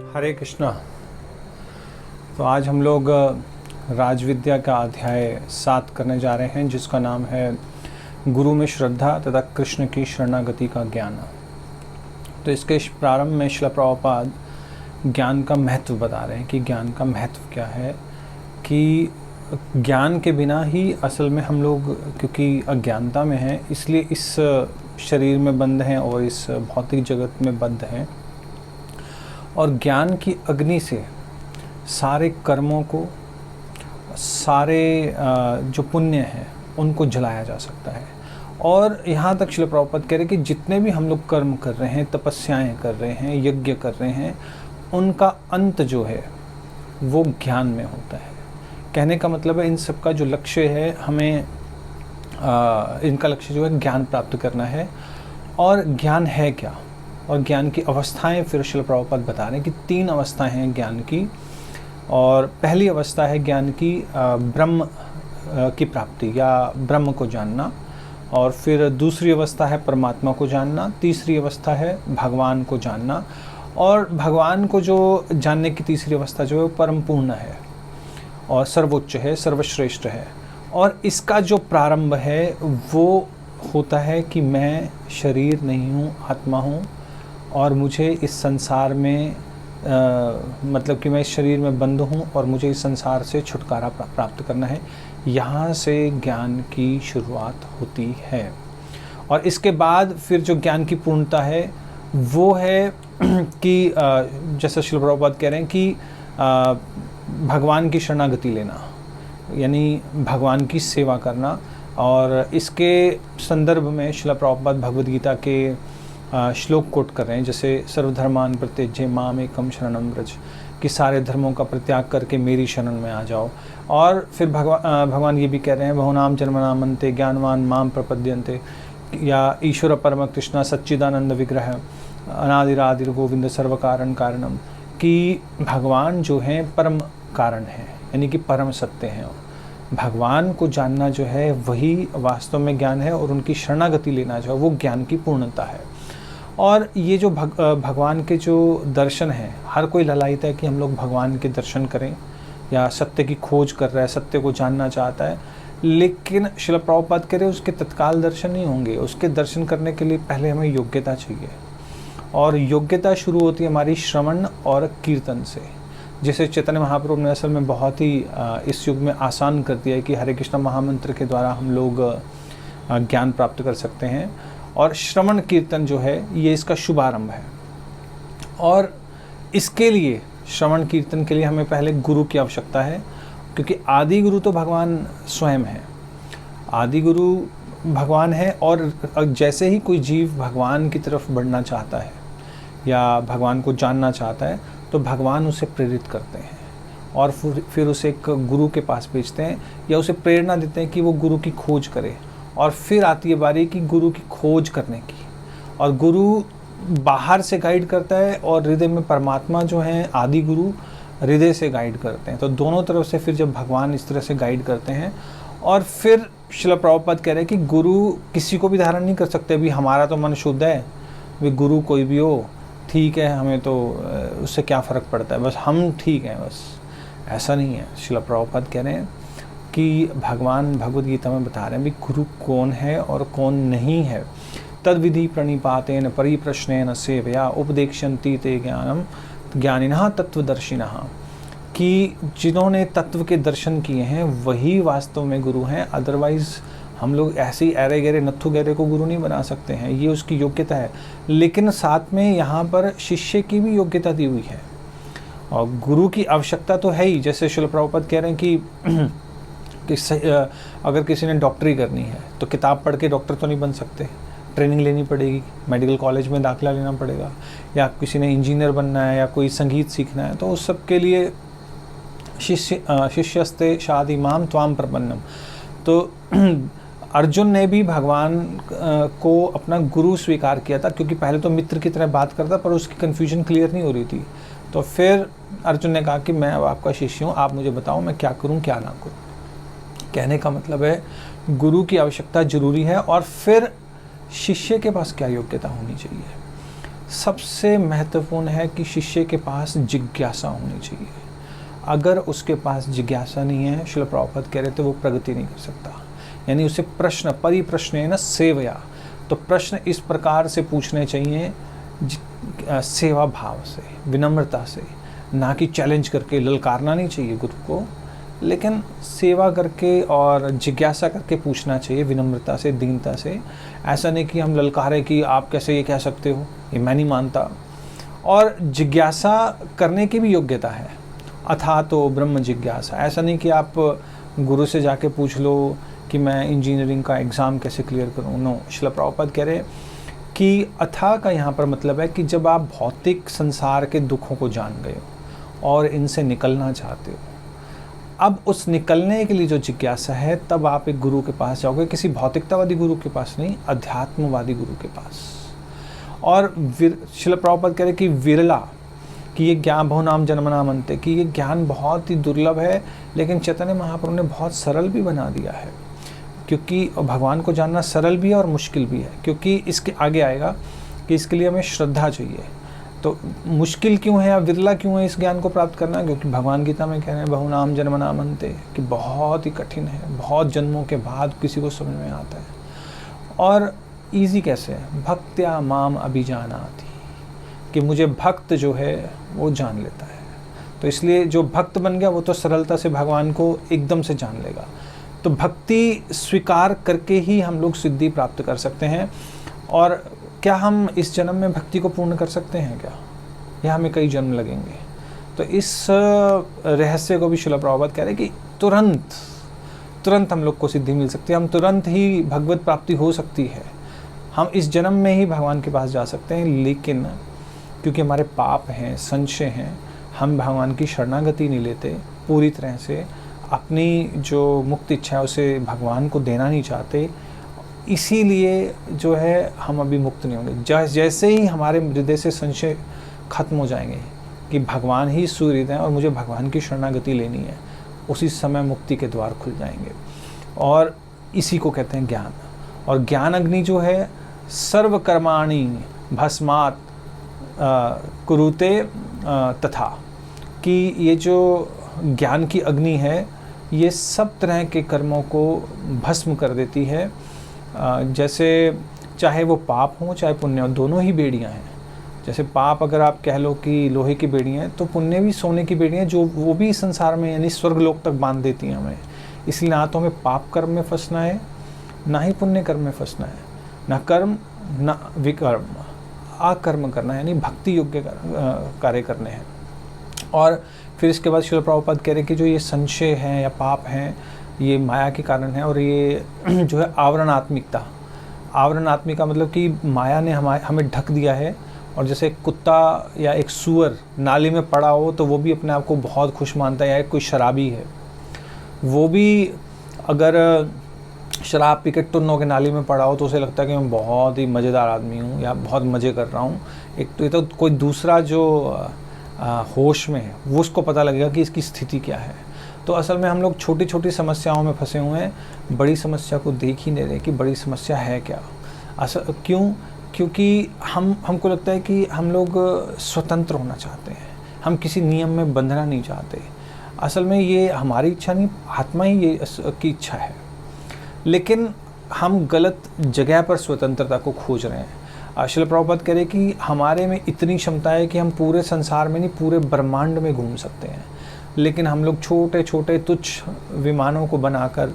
हरे कृष्णा। तो आज हम लोग राजविद्या का अध्याय 7 करने जा रहे हैं, जिसका नाम है गुरु में श्रद्धा तथा कृष्ण की शरणागति का ज्ञान। तो इसके प्रारंभ में श्रील प्रभुपाद ज्ञान का महत्व बता रहे हैं कि ज्ञान का महत्व क्या है, कि ज्ञान के बिना ही असल में हम लोग, क्योंकि अज्ञानता में हैं, इसलिए इस शरीर में बंद हैं और इस भौतिक जगत में बंद हैं। और ज्ञान की अग्नि से सारे कर्मों को, सारे जो पुण्य हैं उनको जलाया जा सकता है। और यहाँ तक श्रील प्रभुपाद कह रहे हैं कि जितने भी हम लोग कर्म कर रहे हैं, तपस्याएं कर रहे हैं, यज्ञ कर रहे हैं, उनका अंत जो है वो ज्ञान में होता है। कहने का मतलब है इन सब का जो लक्ष्य है, हमें इनका लक्ष्य जो है ज्ञान प्राप्त करना है। और ज्ञान है क्या, और ज्ञान की अवस्थाएं फिर श्रील प्रभुपाद बता रहे हैं कि 3 अवस्थाएं हैं ज्ञान की। और पहली अवस्था है ज्ञान की ब्रह्म की प्राप्ति या ब्रह्म को जानना, और फिर दूसरी अवस्था है परमात्मा को जानना, तीसरी अवस्था है भगवान को जानना, और भगवान को जो जानने की तीसरी अवस्था जो है वो परम पूर्ण है और सर्वोच्च है, सर्वश्रेष्ठ है। और इसका जो प्रारंभ है वो होता है कि मैं शरीर नहीं हूँ, आत्मा हूँ, और मुझे इस संसार में मतलब कि मैं इस शरीर में बंद हूँ और मुझे इस संसार से छुटकारा प्राप्त करना है। यहाँ से ज्ञान की शुरुआत होती है। और इसके बाद फिर जो ज्ञान की पूर्णता है वो है कि जैसे श्रील प्रभुपाद कह रहे हैं कि भगवान की शरणागति लेना, यानी भगवान की सेवा करना। और इसके संदर्भ में श्रील प्रभुपाद भगवद गीता के श्लोक कोट कर रहे हैं, जैसे सर्वधर्मान प्रत्यज्य माम एकम शरणम व्रज, कि सारे धर्मों का परित्याग करके मेरी शरण में आ जाओ। और फिर भगवान ये भी कह रहे हैं बहुनाम जन्मनाम अन्ते ज्ञानवान माम प्रपद्यन्ते, या ईश्वर परम कृष्ण सच्चिदानंद विग्रह अनादिरादिर गोविंद सर्व कारण कारणम, कि भगवान जो हैं परम कारण हैं, यानी कि परम सत्य हैं। भगवान को जानना जो है वही वास्तव में ज्ञान है, और उनकी शरणागति लेना जो है वो ज्ञान की पूर्णता है। और ये जो भगवान के जो दर्शन हैं, हर कोई ललायित है कि हम लोग भगवान के दर्शन करें, या सत्य की खोज कर रहा है, सत्य को जानना चाहता है। लेकिन श्रील प्रभुपाद कह रहे हैं उसके तत्काल दर्शन नहीं होंगे। उसके दर्शन करने के लिए पहले हमें योग्यता चाहिए, और योग्यता शुरू होती है हमारी श्रवण और कीर्तन से। जिसे चैतन्य महाप्रभु ने असल में बहुत ही इस युग में आसान कर दिया है कि हरे कृष्ण महामंत्र के द्वारा हम लोग ज्ञान प्राप्त कर सकते हैं। और श्रवण कीर्तन जो है ये इसका शुभारंभ है। और इसके लिए, श्रवण कीर्तन के लिए हमें पहले गुरु की आवश्यकता है, क्योंकि आदि गुरु तो भगवान स्वयं है। आदि गुरु भगवान है, और जैसे ही कोई जीव भगवान की तरफ बढ़ना चाहता है या भगवान को जानना चाहता है, तो भगवान उसे प्रेरित करते हैं और फिर उसे एक गुरु के पास भेजते हैं, या उसे प्रेरणा देते हैं कि वो गुरु की खोज करे। और फिर आती है बारी कि गुरु की खोज करने की, और गुरु बाहर से गाइड करता है, और हृदय में परमात्मा जो हैं आदि गुरु हृदय से गाइड करते हैं। तो दोनों तरफ से फिर जब भगवान इस तरह से गाइड करते हैं, और फिर श्रील प्रभुपाद कह रहे हैं कि गुरु किसी को भी धारण नहीं कर सकते। अभी हमारा तो मन शुद्ध है, वे गुरु कोई भी हो ठीक है, हमें तो उससे क्या फ़र्क पड़ता है, बस हम ठीक हैं, बस ऐसा नहीं है। श्रील प्रभुपाद कह रहे हैं कि भगवान भगवद गीता में बता रहे हैं भी गुरु कौन है और कौन नहीं है। तद विधि प्रणिपातेन परिप्रश्नेन सेवया उपदेक्षन्ति ते ज्ञानम ज्ञानिनः तत्वदर्शिनः, कि जिन्होंने तत्व के दर्शन किए हैं वही वास्तव में गुरु हैं। अदरवाइज़ हम लोग ऐसे ही ऐरे गहरे नत्थु गहरे को गुरु नहीं बना सकते हैं, ये उसकी योग्यता है। लेकिन साथ में यहाँ पर शिष्य की भी योग्यता दी हुई है, और गुरु की आवश्यकता तो है ही। जैसे श्रील प्रभुपाद कह रहे हैं कि अगर किसी ने डॉक्टरी करनी है तो किताब पढ़ के डॉक्टर तो नहीं बन सकते, ट्रेनिंग लेनी पड़ेगी, मेडिकल कॉलेज में दाखिला लेना पड़ेगा। या किसी ने इंजीनियर बनना है या कोई संगीत सीखना है, तो उस सब के लिए शिष्यस्ते शादी माम त्वाम प्रपन्नम। तो अर्जुन ने भी भगवान को अपना गुरु स्वीकार किया था, क्योंकि पहले तो मित्र की तरह बात करता, पर उसकी कन्फ्यूजन क्लियर नहीं हो रही थी। तो फिर अर्जुन ने कहा कि मैं अब आपका शिष्य हूँ, आप मुझे बताओ मैं क्या करूँ क्या ना करूँ। कहने का मतलब है गुरु की आवश्यकता जरूरी है, और फिर शिष्य के पास क्या योग्यता होनी चाहिए। सबसे महत्वपूर्ण है कि शिष्य के पास जिज्ञासा होनी चाहिए। अगर उसके पास जिज्ञासा नहीं है, श्रील प्रभुपाद कह रहे थे, वो प्रगति नहीं कर सकता। यानी उसे प्रश्न, परिप्रश्न है ना, सेवया, तो प्रश्न इस प्रकार से पूछने चाहिए सेवा भाव से, विनम्रता से, ना कि चैलेंज करके। ललकारना नहीं चाहिए गुरु को, लेकिन सेवा करके और जिज्ञासा करके पूछना चाहिए, विनम्रता से, दीनता से। ऐसा नहीं कि हम ललकारें कि आप कैसे ये कह सकते हो, ये मैं नहीं मानता। और जिज्ञासा करने की भी योग्यता है, अथा तो ब्रह्म जिज्ञासा। ऐसा नहीं कि आप गुरु से जाके पूछ लो कि मैं इंजीनियरिंग का एग्ज़ाम कैसे क्लियर करूँ। नो, श्रील प्रभुपाद कह रहे कि अथा का यहाँ पर मतलब है कि जब आप भौतिक संसार के दुखों को जान गए हो और इनसे निकलना चाहते हो, अब उस निकलने के लिए जो जिज्ञासा है, तब आप एक गुरु के पास जाओगे, किसी भौतिकतावादी गुरु के पास नहीं, अध्यात्मवादी गुरु के पास। और श्रील प्रभुपाद कह रहे कि विरला, कि ये ज्ञान बहुनाम जन्मनाम अंते, कि ये ज्ञान बहुत ही दुर्लभ है, लेकिन चैतन्य महाप्रभु ने बहुत सरल भी बना दिया है। क्योंकि भगवान को जानना सरल भी है और मुश्किल भी है, क्योंकि इसके आगे आएगा कि इसके लिए हमें श्रद्धा चाहिए। तो मुश्किल क्यों है या विरला क्यों है इस ज्ञान को प्राप्त करना? क्योंकि भगवान गीता में कह रहे हैं बहुनाम जन्मनाम अंते, कि बहुत ही कठिन है, बहुत जन्मों के बाद किसी को समझ में आता है। और ईजी कैसे है? भक्त्या माम अभिजानाति, कि मुझे भक्त जो है वो जान लेता है। तो इसलिए जो भक्त बन गया वो तो सरलता से भगवान को एकदम से जान लेगा। तो भक्ति स्वीकार करके ही हम लोग सिद्धि प्राप्त कर सकते हैं। और क्या हम इस जन्म में भक्ति को पूर्ण कर सकते हैं क्या, या हमें कई जन्म लगेंगे? तो इस रहस्य को भी श्रील प्रभुपाद कह रहे हैं कि तुरंत हम लोग को सिद्धि मिल सकती है, हम तुरंत ही भगवत प्राप्ति हो सकती है, हम इस जन्म में ही भगवान के पास जा सकते हैं। लेकिन क्योंकि हमारे पाप हैं, संशय हैं, हम भगवान की शरणागति नहीं लेते पूरी तरह से, अपनी जो मुक्त इच्छा है उसे भगवान को देना नहीं चाहते, इसीलिए जो है हम अभी मुक्त नहीं होंगे। जैसे ही हमारे हृदय से संशय खत्म हो जाएंगे कि भगवान ही सूर्य हैं और मुझे भगवान की शरणागति लेनी है, उसी समय मुक्ति के द्वार खुल जाएंगे। और इसी को कहते हैं ज्ञान। और ज्ञान अग्नि जो है, सर्वकर्माणि भस्मात् कुरुते तथा, कि ये जो ज्ञान की अग्नि है ये सब तरह के कर्मों को भस्म कर देती है। जैसे चाहे वो पाप हो चाहे पुण्य हो, दोनों ही बेड़ियां हैं। जैसे पाप अगर आप कह लो कि लोहे की बेड़ियां हैं, तो पुण्य भी सोने की बेड़ियां हैं, जो वो भी संसार में यानी स्वर्गलोक तक बांध देती हैं हमें। इसलिए ना तो हमें पाप कर्म में फंसना है, ना ही पुण्य कर्म में फंसना है, ना कर्म ना विकर्म, अकर्म करना है, यानी भक्ति योग्य कार्य करने हैं। और फिर इसके बाद श्रील प्रभुपाद कह रहे कि जो ये संशय है या पाप हैं, ये माया के कारण है। और ये जो है आवरणात्मिका मतलब कि माया ने हमें ढक दिया है। और जैसे एक कुत्ता या एक सूअर नाली में पड़ा हो तो वो भी अपने आप को बहुत खुश मानता है, या कोई शराबी है वो भी अगर शराब पी के टुन्नों के नाली में पड़ा हो तो उसे लगता है कि मैं बहुत ही मज़ेदार आदमी हूँ या बहुत मज़े कर रहा हूँ। एक तो ये तो कोई दूसरा जो होश में है वो उसको पता लगेगा कि इसकी स्थिति क्या है। तो असल में हम लोग छोटी छोटी समस्याओं में फंसे हुए हैं, बड़ी समस्या को देख ही नहीं रहे कि बड़ी समस्या है क्या। क्योंकि हमको लगता है कि हम लोग स्वतंत्र होना चाहते हैं, हम किसी नियम में बंधना नहीं चाहते। असल में ये हमारी इच्छा नहीं, आत्मा ही ये की इच्छा है, लेकिन हम गलत जगह पर स्वतंत्रता को खोज रहे हैं। श्रील प्रभुपाद कह रहे कि हमारे में इतनी क्षमता है कि हम पूरे संसार में नहीं पूरे ब्रह्मांड में घूम सकते हैं, लेकिन हम लोग छोटे छोटे तुच्छ विमानों को बनाकर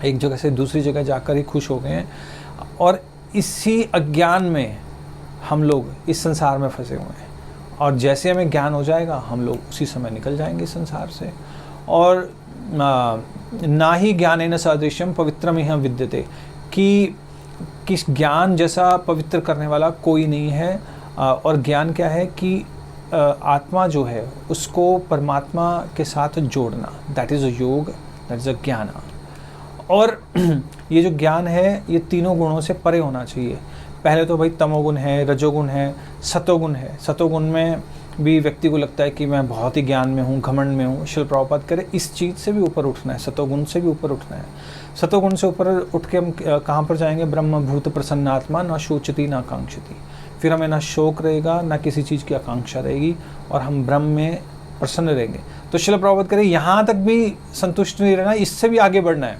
एक जगह से दूसरी जगह जाकर ही खुश हो गए हैं। और इसी अज्ञान में हम लोग इस संसार में फंसे हुए हैं। और जैसे हमें ज्ञान हो जाएगा हम लोग उसी समय निकल जाएंगे संसार से। और ना ही ज्ञानेन सदृशम पवित्रमिह विद्यते, कि किस ज्ञान जैसा पवित्र करने वाला कोई नहीं है। और ज्ञान क्या है कि आत्मा जो है उसको परमात्मा के साथ जोड़ना, दैट इज़ अ योग, दैट इज़ अ ज्ञान। और ये जो ज्ञान है ये तीनों गुणों से परे होना चाहिए। पहले तो भाई तमोगुण है, रजोगुण है, सतोगुण है। सतोगुण में भी व्यक्ति को लगता है कि मैं बहुत ही ज्ञान में हूँ, घमंड में हूँ। श्रील प्रभुपाद करे इस चीज़ से भी ऊपर उठना है, सतोगुण से भी ऊपर उठना है। सतोगुण से ऊपर उठ के हम कहाँ पर जाएंगे? ब्रह्म भूत प्रसन्नात्मा न शोचती न कांक्षती, फिर हमें ना शोक रहेगा, ना किसी चीज़ की आकांक्षा रहेगी, और हम ब्रह्म में प्रसन्न रहेंगे। तो श्रील प्रभुपाद कह रहे यहाँ तक भी संतुष्ट नहीं रहना, इससे भी आगे बढ़ना है,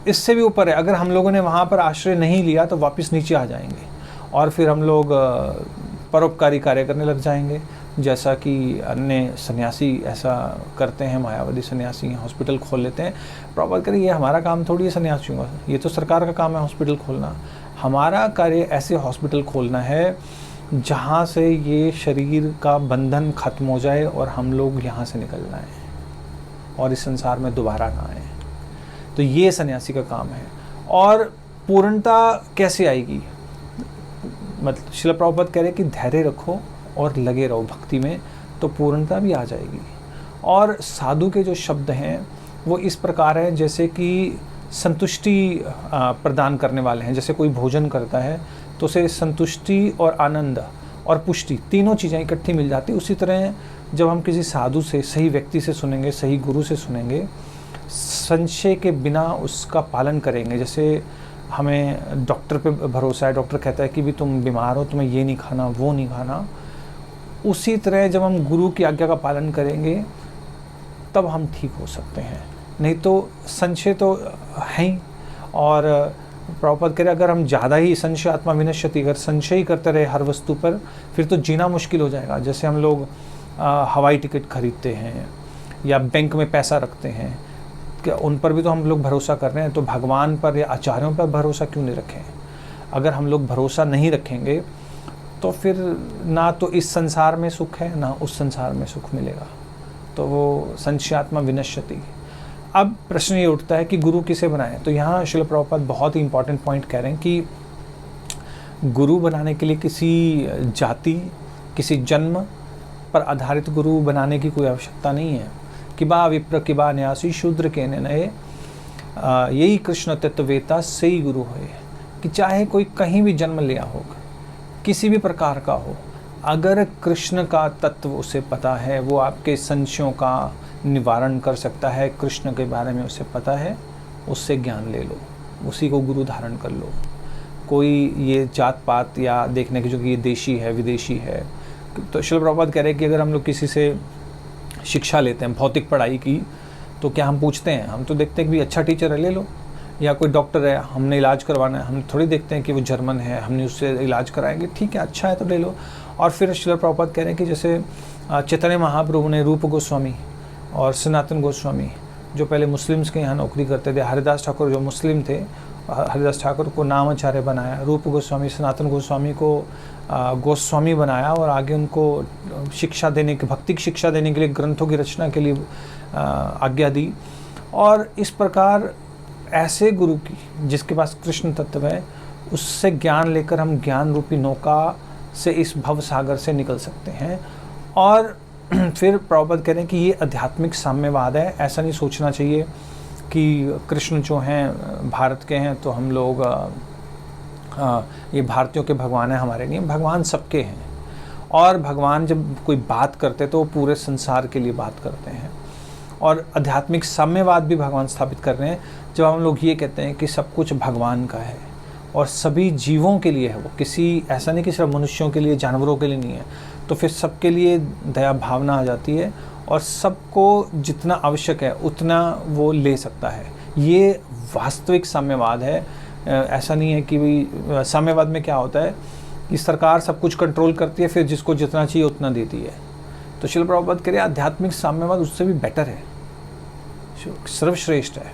इससे भी ऊपर है। अगर हम लोगों ने वहाँ पर आश्रय नहीं लिया तो वापस नीचे आ जाएंगे, और फिर हम लोग परोपकारी कार्य करने लग जाएंगे, जैसा कि अन्य सन्यासी ऐसा करते हैं, मायावादी सन्यासी हॉस्पिटल खोल लेते हैं। प्रभुपाद कह रहे ये हमारा काम थोड़ी है सन्यासियों का, ये तो सरकार का काम है हॉस्पिटल खोलना। हमारा कार्य ऐसे हॉस्पिटल खोलना है जहाँ से ये शरीर का बंधन खत्म हो जाए और हम लोग यहाँ से निकल जाएं और इस संसार में दोबारा ना आए। तो ये सन्यासी का काम है। और पूर्णता कैसे आएगी? मतलब श्रील प्रभुपाद कह रहे कि धैर्य रखो और लगे रहो भक्ति में, तो पूर्णता भी आ जाएगी। और साधु के जो शब्द हैं वो इस प्रकार है जैसे कि संतुष्टि प्रदान करने वाले हैं। जैसे कोई भोजन करता है तो उसे संतुष्टि और आनंद और पुष्टि तीनों चीज़ें इकट्ठी मिल जाती। उसी तरह जब हम किसी साधु से, सही व्यक्ति से सुनेंगे, सही गुरु से सुनेंगे, संशय के बिना उसका पालन करेंगे। जैसे हमें डॉक्टर पे भरोसा है, डॉक्टर कहता है कि भी तुम बीमार हो, तुम्हें ये नहीं खाना, वो नहीं खाना, उसी तरह जब हम गुरु की आज्ञा का पालन करेंगे तब हम ठीक हो सकते हैं। नहीं तो संशय तो है ही। और प्रभुपाद कह रहे अगर हम ज़्यादा ही संशय आत्मा विनश्यति, अगर संशय ही करते रहे हर वस्तु पर, फिर तो जीना मुश्किल हो जाएगा। जैसे हम लोग हवाई टिकट खरीदते हैं या बैंक में पैसा रखते हैं, क्या उन पर भी तो हम लोग भरोसा कर रहे हैं, तो भगवान पर या आचार्यों पर भरोसा क्यों नहीं रखें? अगर हम लोग भरोसा नहीं रखेंगे तो फिर ना तो इस संसार में सुख है, ना उस संसार में सुख मिलेगा। तो वो संशयात्मा विनश्यति। अब प्रश्न ये उठता है कि गुरु किसे बनाएं? तो यहाँ श्रील प्रभुपाद बहुत ही इंपॉर्टेंट पॉइंट कह रहे हैं कि गुरु बनाने के लिए किसी जाति, किसी जन्म पर आधारित गुरु बनाने की कोई आवश्यकता नहीं है। कि बा विप्र कि बा न्यासी शूद्र के नए, यही कृष्ण तत्ववेता से ही गुरु है। कि चाहे कोई कहीं भी जन्म लिया होगा, किसी भी प्रकार का हो, अगर कृष्ण का तत्व उसे पता है, वो आपके संशयों का निवारण कर सकता है, कृष्ण के बारे में उसे पता है, उससे ज्ञान ले लो, उसी को गुरु धारण कर लो। कोई ये जात पात या देखने की जो कि ये देशी है, विदेशी है। तो श्रील प्रभुपाद कह रहे हैं कि अगर हम लोग किसी से शिक्षा लेते हैं भौतिक पढ़ाई की, तो क्या हम पूछते हैं? हम तो देखते हैं कि भी अच्छा टीचर है, ले लो। या कोई डॉक्टर है, हमने इलाज करवाना है, हम थोड़ी देखते हैं कि वो जर्मन है, हमने उससे इलाज कराएंगे, ठीक है अच्छा है तो ले लो। और फिर श्रील प्रभुपाद कह रहे हैं कि जैसे चैतन्य महाप्रभु ने रूप गोस्वामी और सनातन गोस्वामी, जो पहले मुस्लिम्स के यहाँ नौकरी करते थे, हरिदास ठाकुर जो मुस्लिम थे, हरिदास ठाकुर को नामाचार्य बनाया, रूप गोस्वामी सनातन गोस्वामी को गोस्वामी बनाया, और आगे उनको शिक्षा देने की, भक्ति की शिक्षा देने के लिए ग्रंथों की रचना के लिए आज्ञा दी। और इस प्रकार ऐसे गुरु की जिसके पास कृष्ण तत्व है, उससे ज्ञान लेकर हम ज्ञान रूपी नौका से इस भव सागर से निकल सकते हैं। और फिर प्रभुपाद कह रहे हैं कि ये आध्यात्मिक साम्यवाद है। ऐसा नहीं सोचना चाहिए कि कृष्ण जो हैं भारत के हैं तो हम लोग ये भारतीयों के भगवान हैं, हमारे नहीं। भगवान सबके हैं, और भगवान जब कोई बात करते तो वो पूरे संसार के लिए बात करते हैं। और आध्यात्मिक साम्यवाद भी भगवान स्थापित कर रहे हैं, जब हम लोग ये कहते हैं कि सब कुछ भगवान का है और सभी जीवों के लिए है। वो किसी ऐसा नहीं कि सिर्फ मनुष्यों के लिए, जानवरों के लिए नहीं है। तो फिर सबके लिए दया भावना आ जाती है, और सबको जितना आवश्यक है उतना वो ले सकता है। ये वास्तविक साम्यवाद है। ऐसा नहीं है कि भाई साम्यवाद में क्या होता है कि सरकार सब कुछ कंट्रोल करती है, फिर जिसको जितना चाहिए उतना देती है। तो श्रील प्रभुपाद कह रहे आध्यात्मिक साम्यवाद उससे भी बेटर है, सर्वश्रेष्ठ है,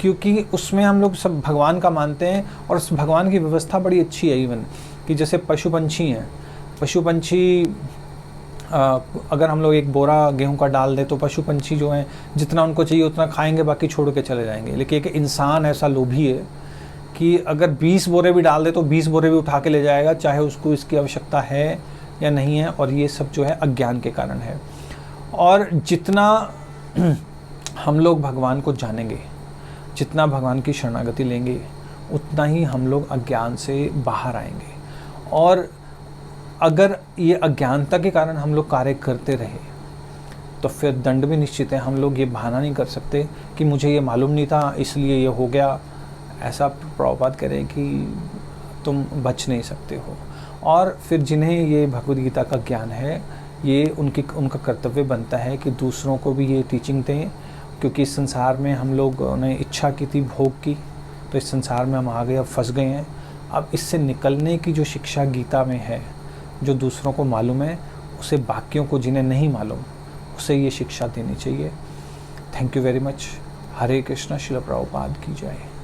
क्योंकि उसमें हम लोग सब भगवान का मानते हैं, और उस भगवान की व्यवस्था बड़ी अच्छी है। इवन कि जैसे पशु पंछी हैं, पशु पंछी अगर हम लोग एक बोरा गेहूं का डाल दें तो पशु पंछी जो हैं जितना उनको चाहिए उतना खाएंगे, बाकी छोड़ के चले जाएंगे। लेकिन एक इंसान ऐसा लोभी है कि अगर 20 बोरे भी डाल दे तो 20 बोरे भी उठा के ले जाएगा, चाहे उसको इसकी आवश्यकता है या नहीं है। और ये सब जो है अज्ञान के कारण है। और जितना हम लोग भगवान को जानेंगे, जितना भगवान की शरणागति लेंगे, उतना ही हम लोग अज्ञान से बाहर आएंगे। और अगर ये अज्ञानता के कारण हम लोग कार्य करते रहे तो फिर दंड भी निश्चित है। हम लोग ये बहाना नहीं कर सकते कि मुझे ये मालूम नहीं था इसलिए ये हो गया। ऐसा प्रभुपाद कह रहे हैं कि तुम बच नहीं सकते हो। और फिर जिन्हें ये भगवद गीता का ज्ञान है, ये उनका कर्तव्य बनता है कि दूसरों को भी ये टीचिंग दें, क्योंकि इस संसार में हम लोगों ने इच्छा की थी, भोग की, तो इस संसार में हम आ गए, अब फंस गए हैं। अब इससे निकलने की जो शिक्षा गीता में है, जो दूसरों को मालूम है, उसे बाकियों को जिन्हें नहीं मालूम, उसे ये शिक्षा देनी चाहिए। Thank you very much. Hare Krishna. Srila Prabhupada की जय।